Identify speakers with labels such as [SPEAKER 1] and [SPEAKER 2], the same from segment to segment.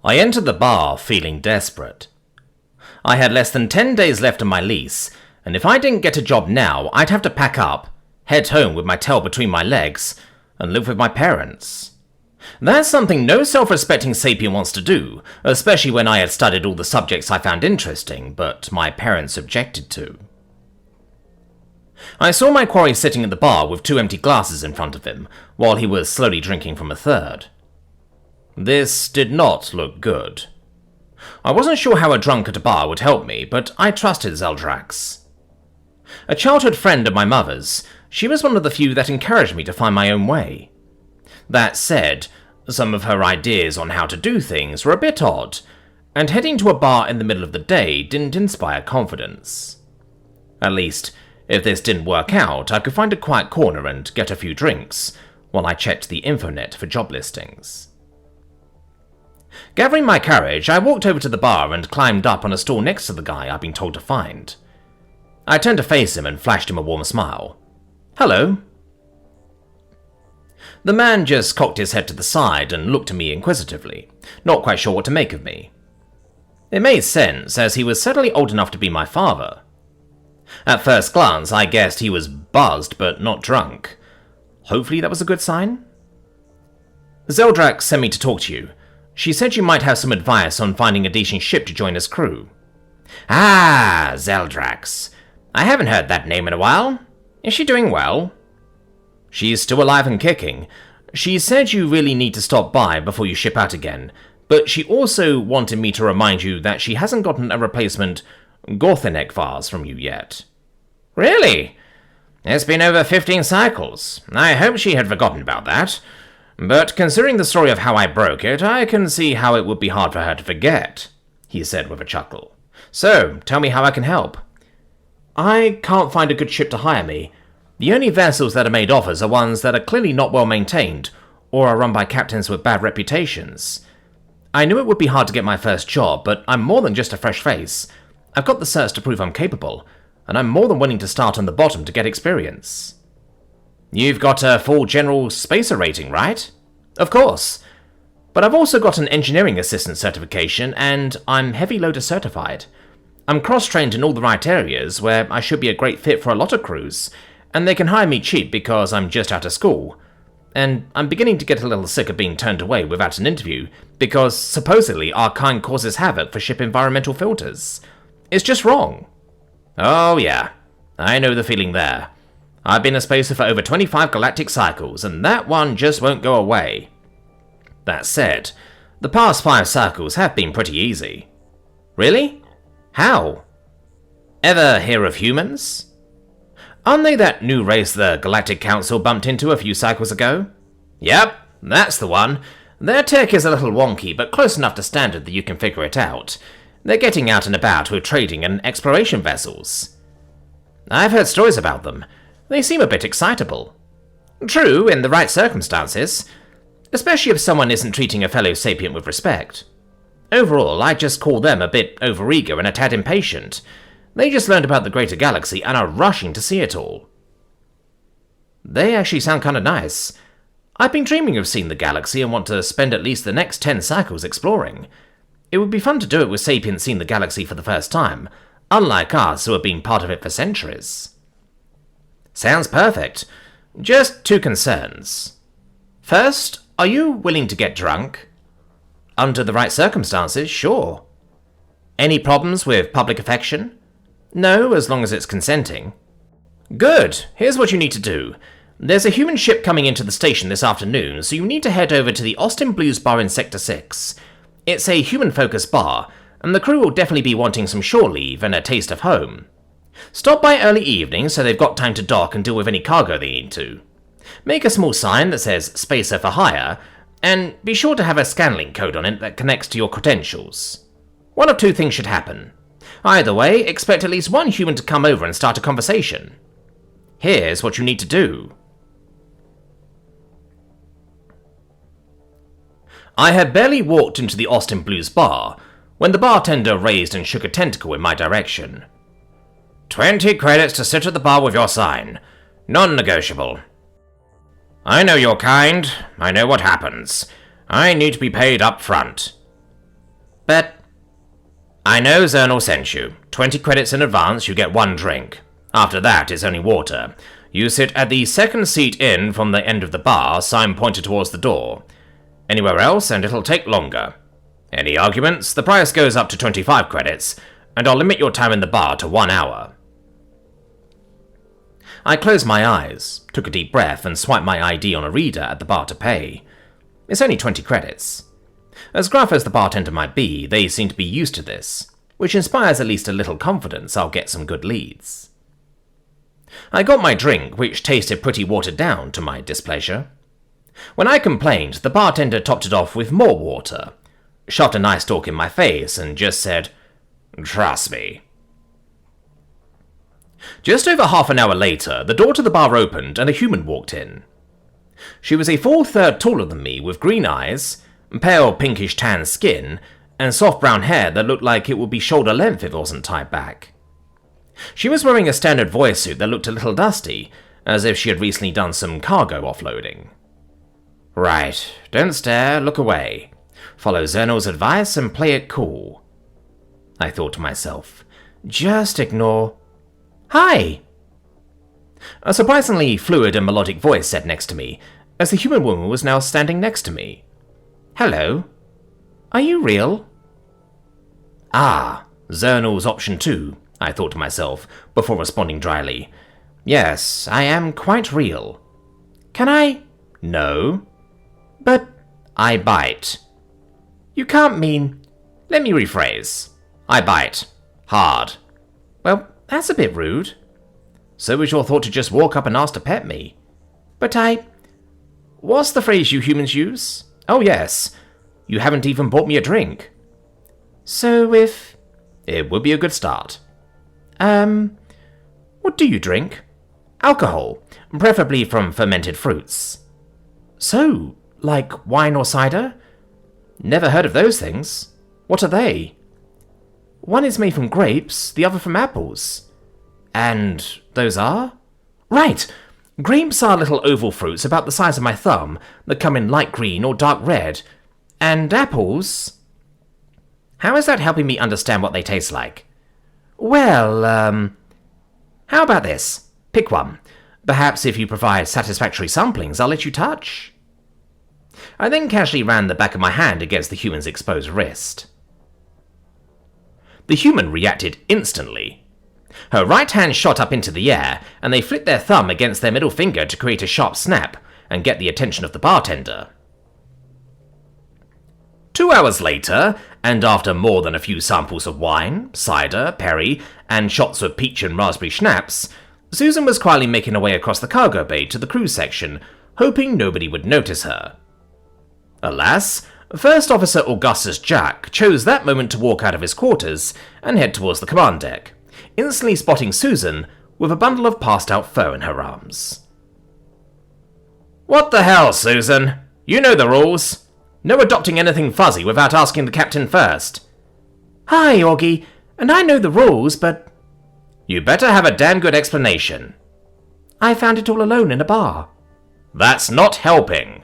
[SPEAKER 1] I entered the bar feeling desperate. I had less than 10 days left on my lease, and if I didn't get a job now, I'd have to pack up, head home with my tail between my legs, and live with my parents. That's something no self-respecting sapient wants to do, especially when I had studied all the subjects I found interesting, but my parents objected to. I saw my quarry sitting at the bar with 2 empty glasses in front of him, while he was slowly drinking from a third. This did not look good. I wasn't sure how a drunk at a bar would help me, but I trusted Zeldrax. A childhood friend of my mother's, she was one of the few that encouraged me to find my own way. That said, some of her ideas on how to do things were a bit odd, and heading to a bar in the middle of the day didn't inspire confidence. At least, if this didn't work out, I could find a quiet corner and get a few drinks, while I checked the infonet for job listings. Gathering my courage, I walked over to the bar and climbed up on a stool next to the guy I'd been told to find. I turned to face him and flashed him a warm smile. "Hello." The man just cocked his head to the side and looked at me inquisitively, not quite sure what to make of me. It made sense, as he was certainly old enough to be my father. At first glance, I guessed he was buzzed but not drunk. Hopefully that was a good sign. "Zeldrax sent me to talk to you. She said you might have some advice on finding a decent ship to join as crew." "Ah, Zeldrax. I haven't heard that name in a while. Is she doing well?" "She's still alive and kicking. She said you really need to stop by before you ship out again, but she also wanted me to remind you that she hasn't gotten a replacement Gorthinek vase from you yet." "Really? It's been over 15 cycles. I hoped she had forgotten about that. But considering the story of how I broke it, I can see how it would be hard for her to forget," he said with a chuckle. "So, tell me how I can help." "I can't find a good ship to hire me. The only vessels that are made offers are ones that are clearly not well maintained, or are run by captains with bad reputations. I knew it would be hard to get my first job, but I'm more than just a fresh face. I've got the certs to prove I'm capable, and I'm more than willing to start on the bottom to get experience." "You've got a full general spacer rating, right?" "Of course. But I've also got an engineering assistant certification, and I'm heavy loader certified. I'm cross-trained in all the right areas where I should be a great fit for a lot of crews, and they can hire me cheap because I'm just out of school. And I'm beginning to get a little sick of being turned away without an interview, because supposedly our kind causes havoc for ship environmental filters. It's just wrong." "Oh yeah, I know the feeling there. I've been a spacer for over 25 galactic cycles, and that one just won't go away. That said, the past 5 cycles have been pretty easy." "Really? How?" "Ever hear of humans? Aren't they that new race the Galactic Council bumped into a few cycles ago?" "Yep, that's the one. Their tech is a little wonky, but close enough to standard that you can figure it out. They're getting out and about with trading and exploration vessels." "I've heard stories about them. They seem a bit excitable." "True, in the right circumstances. Especially if someone isn't treating a fellow sapient with respect. Overall, I just call them a bit overeager and a tad impatient. They just learned about the greater galaxy and are rushing to see it all." "They actually sound kinda nice. I've been dreaming of seeing the galaxy and want to spend at least the next 10 cycles exploring. It would be fun to do it with sapients seeing the galaxy for the first time, unlike us who have been part of it for centuries." "Sounds perfect. Just 2 concerns. First, are you willing to get drunk?" "Under the right circumstances, sure." "Any problems with public affection?" "No, as long as it's consenting." "Good. Here's what you need to do. There's a human ship coming into the station this afternoon, so you need to head over to the Austin Blues bar in Sector 6. It's a human-focused bar, and the crew will definitely be wanting some shore leave and a taste of home. Stop by early evening so they've got time to dock and deal with any cargo they need to. Make a small sign that says Spacer for Hire, and be sure to have a scanlink code on it that connects to your credentials. One of 2 things should happen. Either way, expect at least one human to come over and start a conversation. Here's what you need to do." I had barely walked into the Austin Blues bar when the bartender raised and shook a tentacle in my direction. 20 credits to sit at the bar with your sign. Non-negotiable. I know your kind. I know what happens. I need to be paid up front. But I know Zernal sent you. 20 credits in advance, you get 1 drink. After that, it's only water. You sit at the second seat in from the end of the bar, sign pointed towards the door. Anywhere else, and it'll take longer. Any arguments? The price goes up to 25 credits, and I'll limit your time in the bar to 1 hour. I closed my eyes, took a deep breath, and swiped my ID on a reader at the bar to pay. It's only 20 credits. As gruff as the bartender might be, they seem to be used to this, which inspires at least a little confidence I'll get some good leads. I got my drink, which tasted pretty watered down to my displeasure. When I complained, the bartender topped it off with more water, shoved a nice talk in my face, and just said, "Trust me." Just over half an hour later, the door to the bar opened and a human walked in. She was a full third taller than me, with green eyes, pale pinkish tan skin, and soft brown hair that looked like it would be shoulder length if it wasn't tied back. She was wearing a standard voice suit that looked a little dusty, as if she had recently done some cargo offloading. Right, don't stare, look away. Follow Zernal's advice and play it cool. I thought to myself, just ignore. Hi! A surprisingly fluid and melodic voice said next to me, as the human woman was now standing next to me. Hello. Are you real? Ah, Zernal's option 2, I thought to myself, before responding dryly. Yes, I am quite real. Can I? No. But I bite. You can't mean... Let me rephrase. I bite. Hard. Well, that's a bit rude. So was your thought to just walk up and ask to pet me? But what's the phrase you humans use? Oh yes. You haven't even bought me a drink. So if... It would be a good start. What do you drink? Alcohol, preferably from fermented fruits. So, like wine or cider? Never heard of those things. What are they? One is made from grapes, the other from apples. And those are? Right! Grapes are little oval fruits about the size of my thumb that come in light green or dark red. And apples... How is that helping me understand what they taste like? Well, how about this? Pick one. Perhaps if you provide satisfactory samplings, I'll let you touch. I then casually ran the back of my hand against the human's exposed wrist. The human reacted instantly. Her right hand shot up into the air, and they flipped their thumb against their middle finger to create a sharp snap and get the attention of the bartender. 2 hours later, and after more than a few samples of wine, cider, perry, and shots of peach and raspberry schnapps, Susan was quietly making her way across the cargo bay to the crew section, hoping nobody would notice her. Alas, First Officer Augustus Jack chose that moment to walk out of his quarters and head towards the command deck, instantly spotting Susan with a bundle of passed-out fur in her arms. What the hell, Susan? You know the rules. No adopting anything fuzzy without asking the captain first. Hi, Augie, and I know the rules, but... You better have a damn good explanation. I found it all alone in a bar. That's not helping.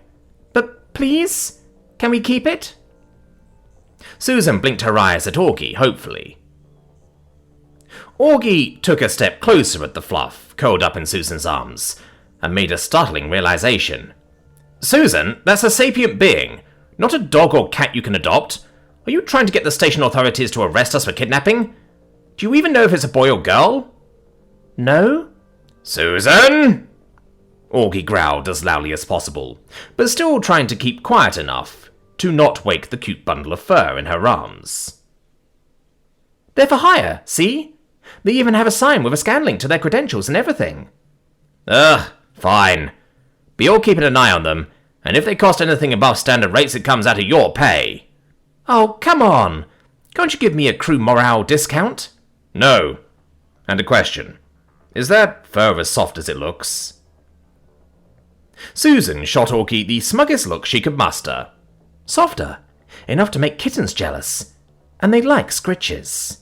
[SPEAKER 1] But please, can we keep it? Susan blinked her eyes at Augie, hopefully. Augie took a step closer at the fluff, curled up in Susan's arms, and made a startling realization. Susan, that's a sapient being, not a dog or cat you can adopt. Are you trying to get the station authorities to arrest us for kidnapping? Do you even know if it's a boy or girl? No? Susan! Augie growled as loudly as possible, but still trying to keep quiet enough to not wake the cute bundle of fur in her arms. They're for hire, see? They even have a sign with a scan link to their credentials and everything. Ugh, fine. But you're keeping an eye on them, and if they cost anything above standard rates, it comes out of your pay. Oh, come on. Can't you give me a crew morale discount? No. And a question. Is that fur as soft as it looks? Susan shot Augie the smuggest look she could muster. Softer. Enough to make kittens jealous. And they like scritches.